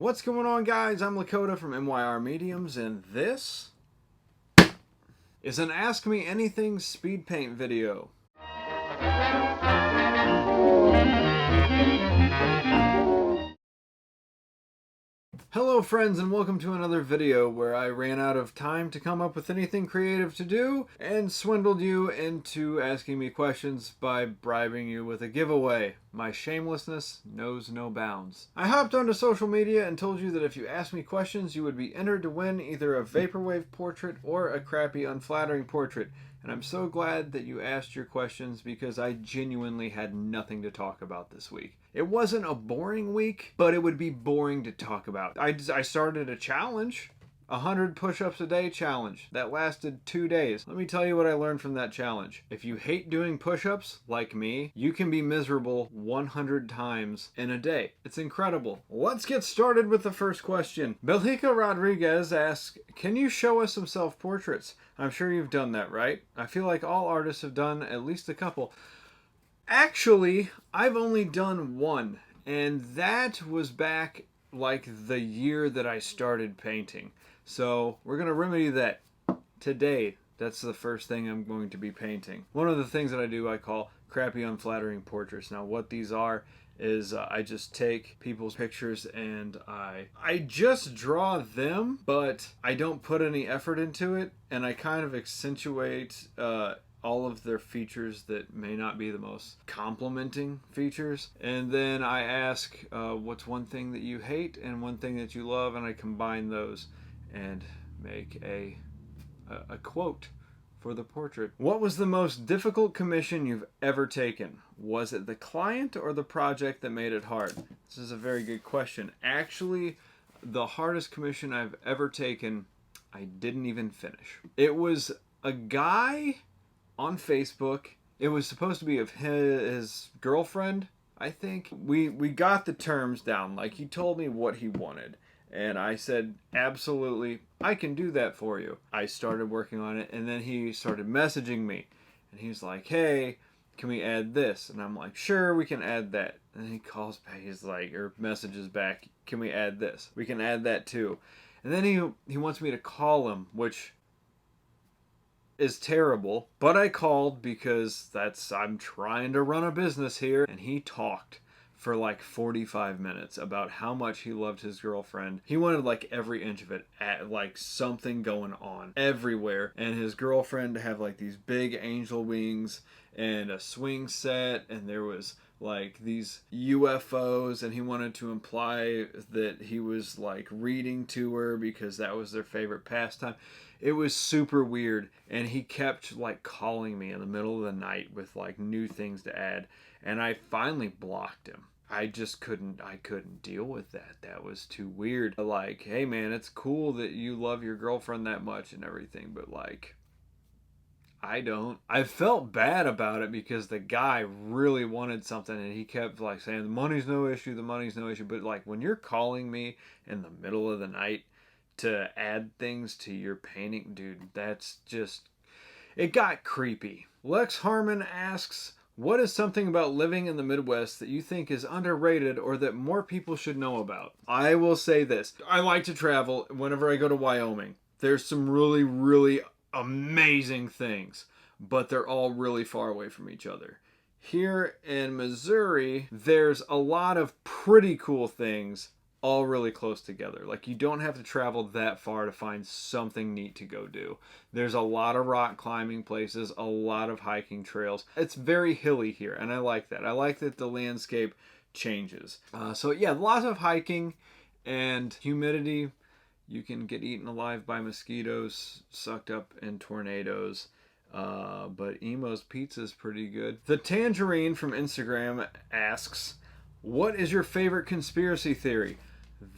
What's going on, guys? I'm Lakota from MYR Mediums, and this is an Ask Me Anything speed paint video. Hello friends, and welcome to another video where I ran out of time to come up with anything creative to do and swindled you into asking me questions by bribing you with a giveaway. My shamelessness knows no bounds. I hopped onto social media and told you that if you asked me questions, you would be entered to win either a vaporwave portrait or a crappy, unflattering portrait. And I'm so glad that you asked your questions because I genuinely had nothing to talk about this week. It wasn't a boring week, but it would be boring to talk about. I started a challenge, 100 push-ups a day challenge. That lasted 2 days. Let me tell you what I learned from that challenge. If you hate doing push-ups, like me, you can be miserable 100 times in a day. It's incredible. Let's get started with the first question. Belgica Rodriguez asks, can you show us some self-portraits? I'm sure you've done that, right? I feel like all artists have done at least a couple. Actually, I've only done one, and that was back like the year that I started painting. So we're going to remedy that today. That's the first thing I'm going to be painting. One of the things that I do I call crappy unflattering portraits. Now what these are is I just take people's pictures and I just draw them, but I don't put any effort into it, and I kind of accentuate all of their features that may not be the most complimenting features. And then I ask, what's one thing that you hate and one thing that you love, and I combine those and make a quote for the portrait. What was the most difficult commission you've ever taken? Was it the client or the project that made it hard? This is a very good question. Actually, the hardest commission I've ever taken, I didn't even finish. It was a guy on Facebook. It was supposed to be of his girlfriend, I think. We got the terms down. Like, he told me what he wanted, and I said, absolutely, I can do that for you. I started working on it, and then he started messaging me, and he's like, hey, can we add this? And I'm like, sure, we can add that. And he calls back, he's like, or messages back, can we add this? We can add that too. And then he wants me to call him, which is terrible, but I called because I'm trying to run a business here. And he talked for like 45 minutes about how much he loved his girlfriend. He wanted like every inch of it, like something going on everywhere, and his girlfriend to have like these big angel wings and a swing set, and there was like these UFOs, and he wanted to imply that he was like reading to her because that was their favorite pastime. It was super weird, and he kept like calling me in the middle of the night with like new things to add, and I finally blocked him. I couldn't deal with that. That was too weird. Like, hey man, it's cool that you love your girlfriend that much and everything, but like, I don't. I felt bad about it because the guy really wanted something, and he kept like saying the money's no issue, the money's no issue. But like, when you're calling me in the middle of the night to add things to your painting, dude, that's just, it got creepy. Lex Harmon asks, what is something about living in the Midwest that you think is underrated or that more people should know about? I will say this. I like to travel. Whenever I go to Wyoming, there's some really, really amazing things, but they're all really far away from each other. Here in Missouri, there's a lot of pretty cool things all really close together. Like, you don't have to travel that far to find something neat to go do. There's a lot of rock climbing places, a lot of hiking trails. It's very hilly here, and I like that. I like that the landscape changes. So yeah, lots of hiking and humidity. You can get eaten alive by mosquitoes, sucked up in tornadoes. But Emo's Pizza is pretty good. The Tangerine from Instagram asks, what is your favorite conspiracy theory?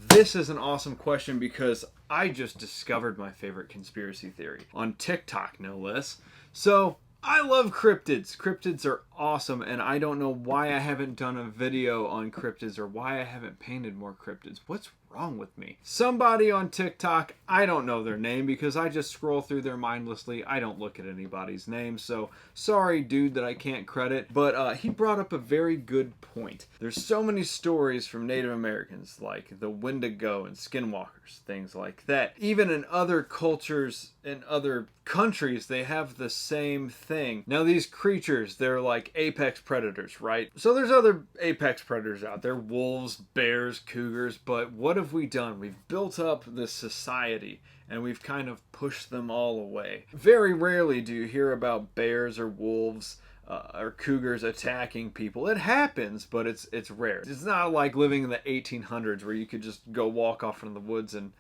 This is an awesome question because I just discovered my favorite conspiracy theory on TikTok, no less. So I love cryptids. Cryptids are awesome, and I don't know why I haven't done a video on cryptids or why I haven't painted more cryptids. What's wrong with me? Somebody on TikTok, I don't know their name because I just scroll through there mindlessly. I don't look at anybody's name, so sorry dude that I can't credit, but he brought up a very good point. There's so many stories from Native Americans like the Wendigo and skinwalkers, things like that. Even in other cultures, in other countries, they have the same thing. Now these creatures, they're like apex predators, right? So there's other apex predators out there, wolves, bears, cougars, but what have we done? We've built up this society and we've kind of pushed them all away. Very rarely do you hear about bears or wolves or cougars attacking people. It happens, but it's rare. It's not like living in the 1800s where you could just go walk off into the woods and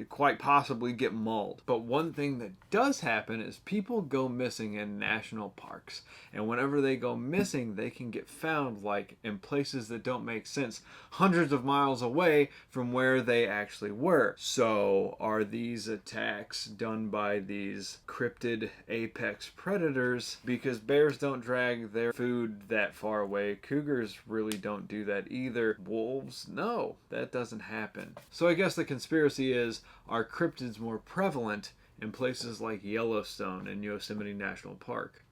quite possibly get mauled. But one thing that does happen is people go missing in national parks. And whenever they go missing, they can get found like in places that don't make sense, hundreds of miles away from where they actually were. So are these attacks done by these cryptid apex predators? Because bears don't drag their food that far away. Cougars really don't do that either. Wolves? No, that doesn't happen. So I guess the conspiracy is, are cryptids more prevalent in places like Yellowstone and Yosemite National Park?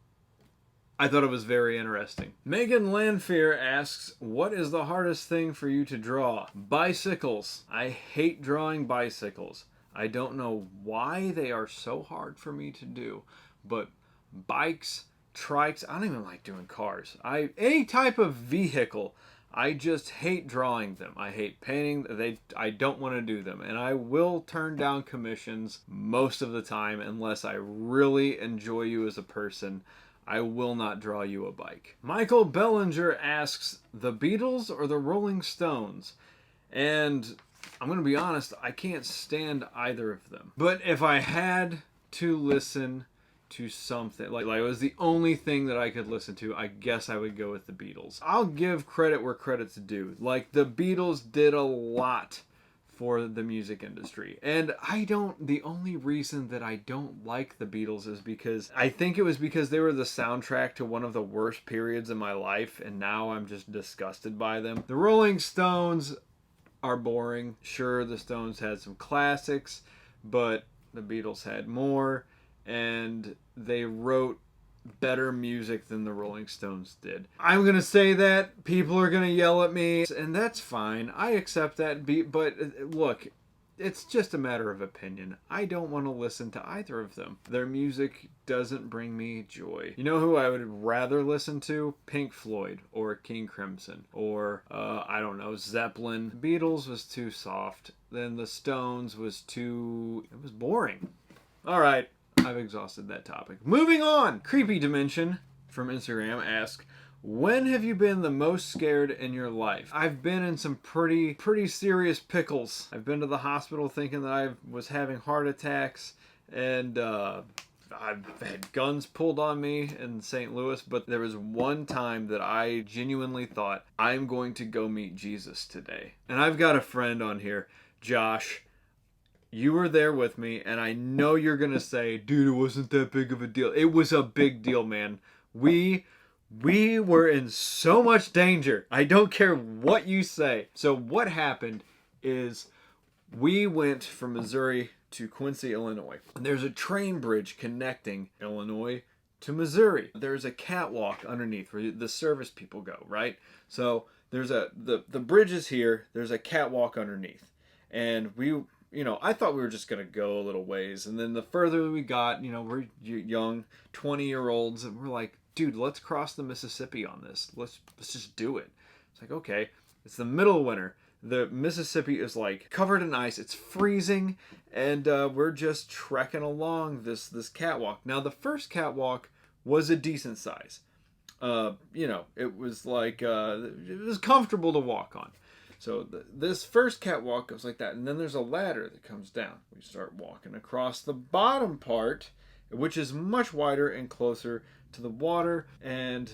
I thought it was very interesting. Megan Lanfear asks, what is the hardest thing for you to draw? Bicycles. I hate drawing bicycles. I don't know why they are so hard for me to do, but bikes, trikes, I don't even like doing cars. Any type of vehicle, I just hate drawing them. I hate painting. I don't want to do them. And I will turn down commissions most of the time unless I really enjoy you as a person. I will not draw you a bike. Michael Bellinger asks, the Beatles or the Rolling Stones? And I'm going to be honest, I can't stand either of them. But if I had to listen to something, like it was the only thing that I could listen to, I guess I would go with the Beatles. I'll give credit where credit's due. Like, the Beatles did a lot for the music industry. And the only reason that I don't like the Beatles is because I think it was because they were the soundtrack to one of the worst periods in my life, and now I'm just disgusted by them. The Rolling Stones are boring. Sure, the Stones had some classics, but the Beatles had more, and they wrote better music than the Rolling Stones did. I'm gonna say that, people are gonna yell at me, and that's fine. I accept that, but look, it's just a matter of opinion. I don't want to listen to either of them. Their music doesn't bring me joy. You know who I would rather listen to? Pink Floyd or King Crimson or I don't know, Zeppelin. The Beatles was too soft. Then the Stones was it was boring. All right, I've exhausted that topic. Moving on! Creepy Dimension from Instagram asks, when have you been the most scared in your life? I've been in some pretty serious pickles. I've been to the hospital thinking that I was having heart attacks, and I've had guns pulled on me in St. Louis, but there was one time that I genuinely thought, I'm going to go meet Jesus today. And I've got a friend on here, Josh. You were there with me, and I know you're going to say, dude, it wasn't that big of a deal. It was a big deal, man. We were in so much danger. I don't care what you say. So what happened is we went from Missouri to Quincy, Illinois. There's a train bridge connecting Illinois to Missouri. There's a catwalk underneath where the service people go, right? So there's the bridge is here. There's a catwalk underneath. And I thought we were just going to go a little ways. And then the further we got, we're young 20-year-olds, and we're like, dude, let's cross the Mississippi on this. Let's just do it. It's like, okay, it's the middle of winter. The Mississippi is like covered in ice. It's freezing, and we're just trekking along this catwalk. Now, the first catwalk was a decent size. It was like it was comfortable to walk on. So this first catwalk goes like that, and then there's a ladder that comes down. We start walking across the bottom part, which is much wider and closer to the water, and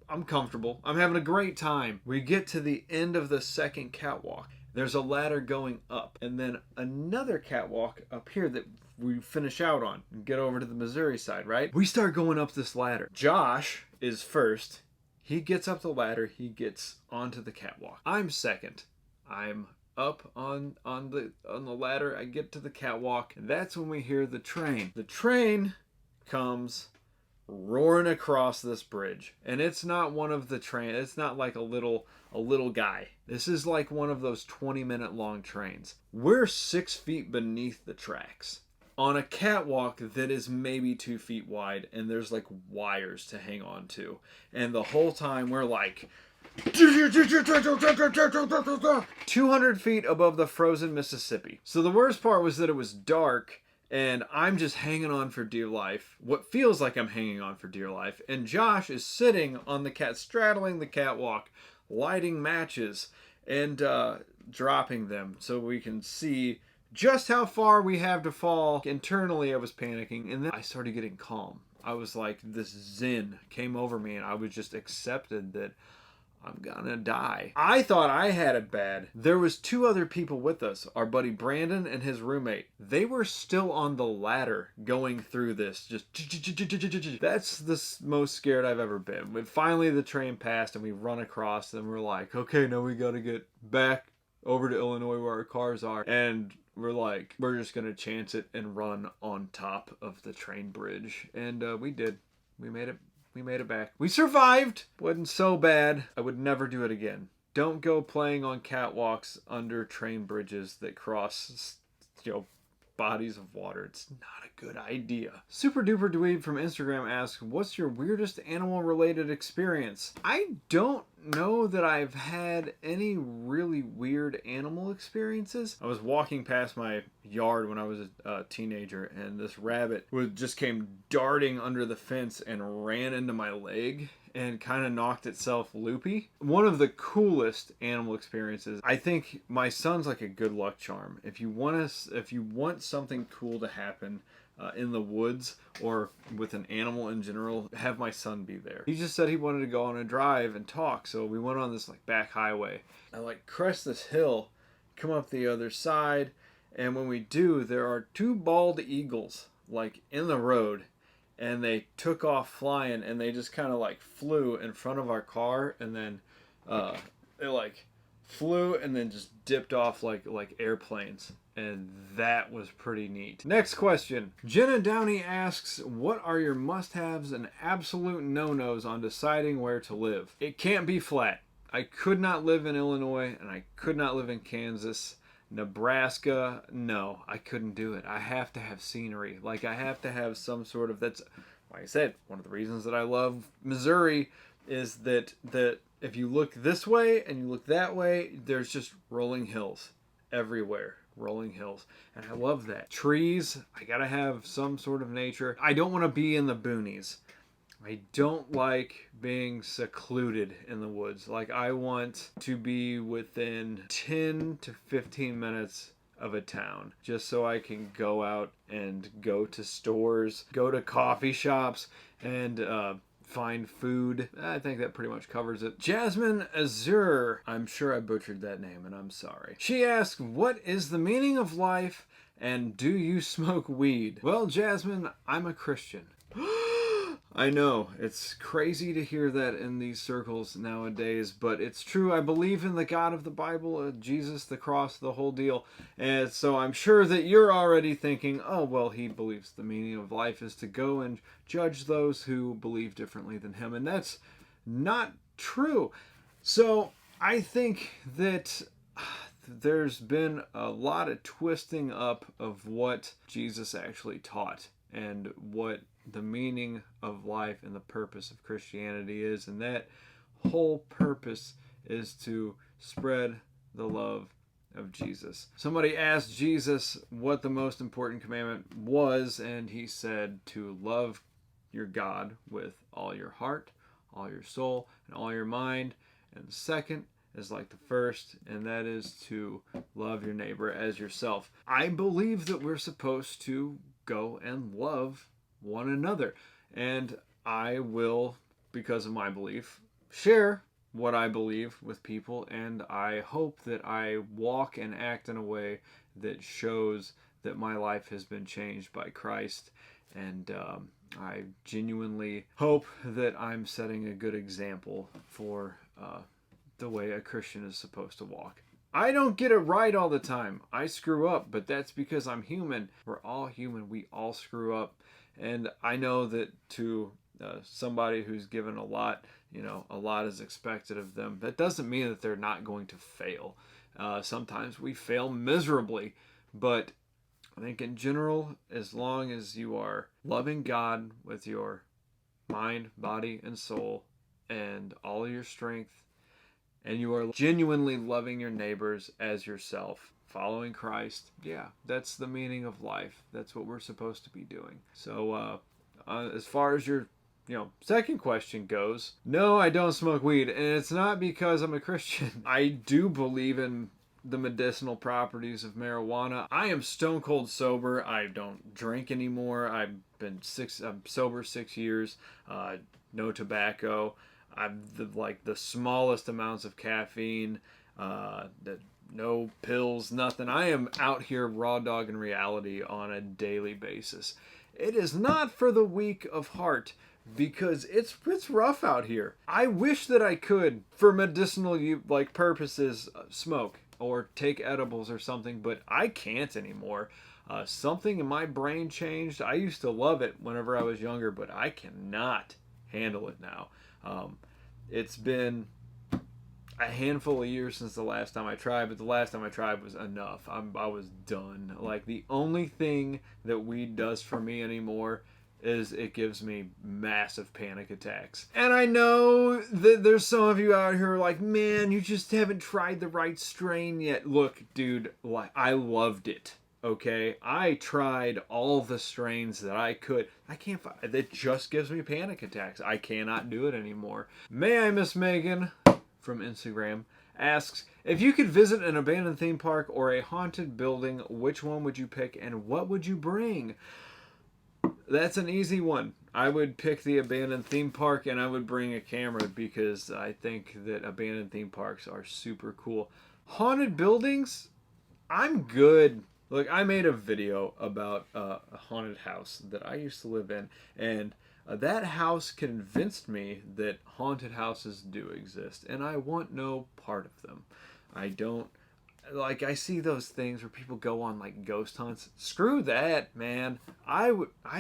I'm comfortable. I'm having a great time. We get to the end of the second catwalk. There's a ladder going up, and then another catwalk up here that we finish out on and get over to the Missouri side, right? We start going up this ladder. Josh is first. He gets up the ladder. He gets onto the catwalk. I'm second. I'm up on the ladder. I get to the catwalk, and that's when we hear the train. The train comes roaring across this bridge, and it's not one of the train. It's not like a little guy. This is like one of those 20-minute long trains. We're 6 feet beneath the tracks on a catwalk that is maybe 2 feet wide, and there's like wires to hang on to, and the whole time we're like 200 feet above the frozen Mississippi. So the worst part was that it was dark, and I'm just hanging on for dear life. What feels like I'm hanging on for dear life. And Josh is sitting on the straddling the catwalk, lighting matches and dropping them so we can see just how far we have to fall. Internally, I was panicking, and then I started getting calm. I was like, this zen came over me, and I was just accepted that I'm gonna die. I thought I had it bad. There was 2 other people with us, our buddy Brandon and his roommate. They were still on the ladder going through this. Just that's the most scared I've ever been. When finally the train passed and we run across, and we're like, okay, now we gotta get back over to Illinois where our cars are. And we're like, we're just gonna chance it and run on top of the train bridge. And we did. We made it. We made it back. We survived. Wasn't so bad. I would never do it again. Don't go playing on catwalks under train bridges that cross, bodies of water. It's not a good idea. Super Duper Dweeb from Instagram asks, what's your weirdest animal related experience? I don't know that I've had any really weird animal experiences. I was walking past my yard when I was a teenager, and this rabbit just came darting under the fence and ran into my leg and kind of knocked itself loopy. One of the coolest animal experiences. I think my son's like a good luck charm. If you want something cool to happen in the woods or with an animal in general, have my son be there. He just said he wanted to go on a drive and talk, so we went on this like back highway. I like crest this hill, come up the other side, and when we do, there are 2 bald eagles like in the road. And they took off flying, and they just kind of like flew in front of our car, and then they like flew and then just dipped off like airplanes, and that was pretty neat. Next question. Jenna Downey asks, what are your must-haves and absolute no-nos on deciding where to live? It can't be flat. I could not live in Illinois, and I could not live in Kansas. Nebraska, no, I couldn't do it. I have to have scenery. Like, I have to have some sort of, that's, like I said, one of the reasons that I love Missouri is that if you look this way and you look that way, there's just rolling hills everywhere. Rolling hills. And I love that. Trees, I gotta have some sort of nature. I don't want to be in the boonies. I don't like being secluded in the woods. Like, I want to be within 10 to 15 minutes of a town, just so I can go out and go to stores, go to coffee shops, and find food. I think that pretty much covers it. Jasmine Azure, I'm sure I butchered that name, and I'm sorry. She asks, what is the meaning of life, and do you smoke weed? Well, Jasmine, I'm a Christian. I know, it's crazy to hear that in these circles nowadays, but it's true. I believe in the God of the Bible, Jesus, the cross, the whole deal. And so I'm sure that you're already thinking, oh, well, he believes the meaning of life is to go and judge those who believe differently than him. And that's not true. So I think that there's been a lot of twisting up of what Jesus actually taught and what the meaning of life and the purpose of Christianity is, and that whole purpose is to spread the love of Jesus. Somebody asked Jesus what the most important commandment was, and he said to love your God with all your heart, all your soul, and all your mind. And the second is like the first, and that is to love your neighbor as yourself. I believe that we're supposed to go and love one another, and I will, because of my belief, share what I believe with people, and I hope that I walk and act in a way that shows that my life has been changed by Christ, and I genuinely hope that I'm setting a good example for the way a Christian is supposed to walk. I don't get it right all the time. I screw up, but that's because I'm human. We're all human. We all screw up. And I know that to somebody who's given a lot, a lot is expected of them. That doesn't mean that they're not going to fail. Sometimes we fail miserably, but I think in general, as long as you are loving God with your mind, body, and soul, and all of your strength, and you are genuinely loving your neighbors as yourself, following Christ, yeah, that's the meaning of life. That's what we're supposed to be doing. So, as far as your second question goes, no, I don't smoke weed, and it's not because I'm a Christian. I do believe in the medicinal properties of marijuana. I am stone cold sober. I don't drink anymore. I'm sober 6 years. No tobacco. I've the smallest amounts of caffeine. No pills, nothing. I am out here raw dog in reality on a daily basis. It is not for the weak of heart, because it's rough out here. I wish that I could, for medicinal purposes, smoke or take edibles or something, but I can't anymore. Something in my brain changed. I used to love it whenever I was younger, but I cannot handle it now. It's been a handful of years since the last time I tried, but the last time I tried was enough. I was done. Like, the only thing that weed does for me anymore is it gives me massive panic attacks. And I know that there's some of you out here like, man, you just haven't tried the right strain yet. Look, dude, I loved it. Okay, I tried all the strains that I could. I can't find it. Just gives me panic attacks. I cannot do it anymore. May I, Miss Megan from Instagram asks, if you could visit an abandoned theme park or a haunted building, which one would you pick and what would you bring? That's an easy one. I would pick the abandoned theme park, and I would bring a camera because I think that abandoned theme parks are super cool. Haunted buildings? I'm good. Look, I made a video about a haunted house that I used to live in, and that house convinced me that haunted houses do exist, and I want no part of them. I don't. I see those things where people go on ghost hunts. Screw that, man. I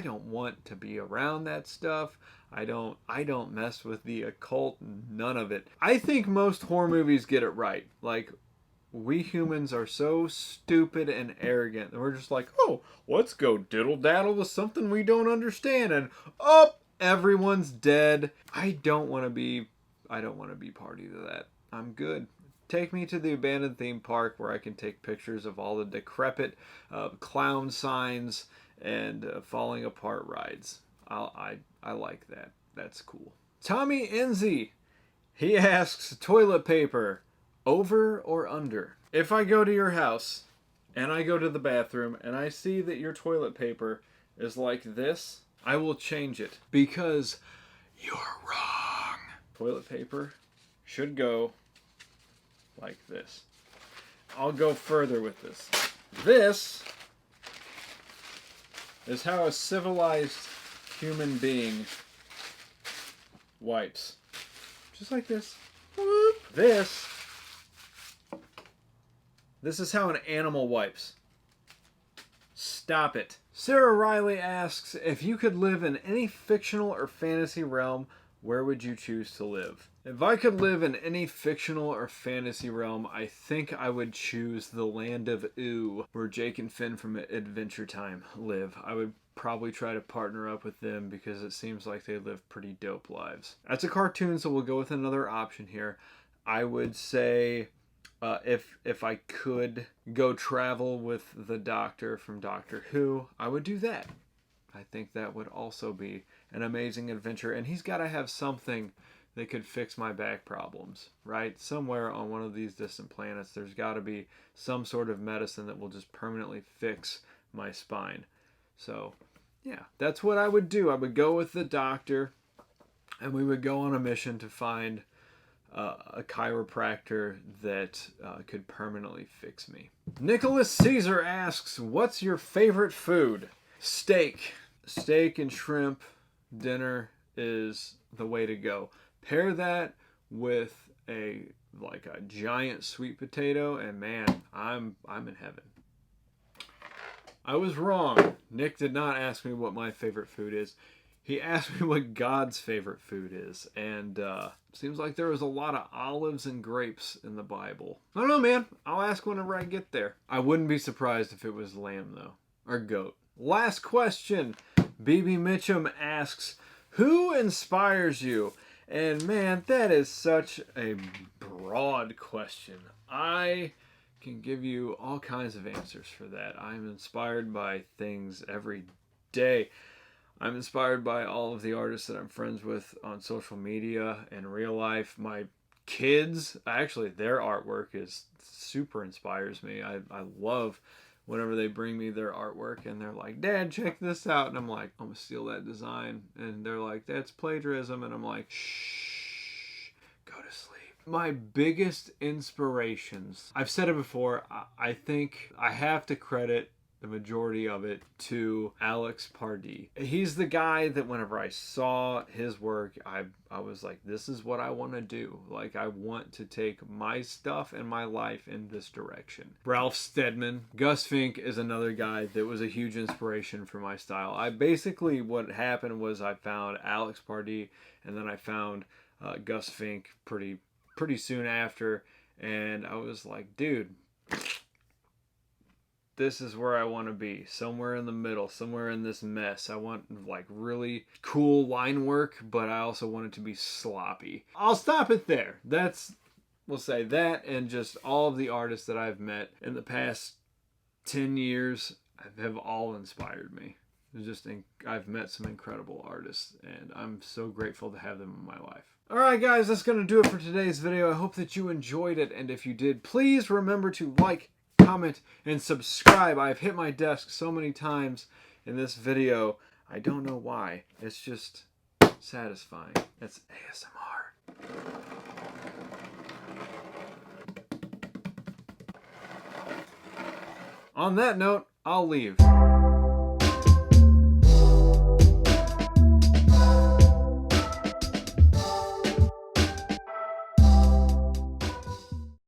don't want to be around that stuff. I don't mess with the occult, none of it. I think most horror movies get it right. We humans are so stupid and arrogant that we're just like, oh, let's go diddle daddle with something we don't understand, and everyone's dead. I don't want to be party to that. I'm good. Take me to the abandoned theme park where I can take pictures of all the decrepit clown signs and falling apart rides. I like that. That's cool. Tommy Enzi, he asks, toilet paper, over or under? If I go to your house and I go to the bathroom and I see that your toilet paper is like this, I will change it because you're wrong. Toilet paper should go like this. I'll go further with this. This is how a civilized human being wipes. Just like this. Whoop. This is how an animal wipes. Stop it. Sarah Riley asks, if you could live in any fictional or fantasy realm, where would you choose to live? If I could live in any fictional or fantasy realm, I think I would choose the land of Ooh, where Jake and Finn from Adventure Time live. I would probably try to partner up with them because it seems like they live pretty dope lives. That's a cartoon, so we'll go with another option here. I would say if I could go travel with the Doctor from Doctor Who, I would do that. I think that would also be an amazing adventure, and he's got to have something that could fix my back problems, right? Somewhere on one of these distant planets, there's got to be some sort of medicine that will just permanently fix my spine. So, yeah, that's what I would do. I would go with the Doctor, and we would go on a mission to find a chiropractor that could permanently fix me. Nicholas Caesar asks, what's your favorite food? Steak. Steak and shrimp dinner is the way to go. Pair that with a like a giant sweet potato, and man, I'm in heaven. I was wrong. Nick did not ask me what my favorite food is. He asked me what God's favorite food is, and seems like there was a lot of olives and grapes in the Bible. I don't know, man. I'll ask whenever I get there. I wouldn't be surprised if it was lamb, though, or goat. Last question. BB Mitchum asks, who inspires you? And man, that is such a broad question. I can give you all kinds of answers for that. I'm inspired by things every day. I'm inspired by all of the artists that I'm friends with on social media and real life. My kids, actually, their artwork is super inspires me. I love whenever they bring me their artwork and they're like, Dad, check this out. And I'm like, I'm going to steal that design. And they're like, that's plagiarism. And I'm like, shh, go to sleep. My biggest inspirations, I've said it before, I think I have to credit the majority of it to Alex Pardee. He's the guy that whenever I saw his work, I was like, this is what I want to do. Like, I want to take my stuff and my life in this direction. Ralph Steadman. Gus Fink is another guy that was a huge inspiration for my style. What happened was I found Alex Pardee, and then I found Gus Fink pretty soon after, and I was like, dude, this is where I want to be, somewhere in the middle, somewhere in this mess. I want like really cool line work, but I also want it to be sloppy. I'll stop it there. We'll say that, and just all of the artists that I've met in the past 10 years have all inspired me. I've met some incredible artists, and I'm so grateful to have them in my life. Alright guys, that's going to do it for today's video. I hope that you enjoyed it, and if you did, please remember to like, comment, and subscribe. I've hit my desk so many times in this video. I don't know why. It's just satisfying. That's ASMR. On that note, I'll leave.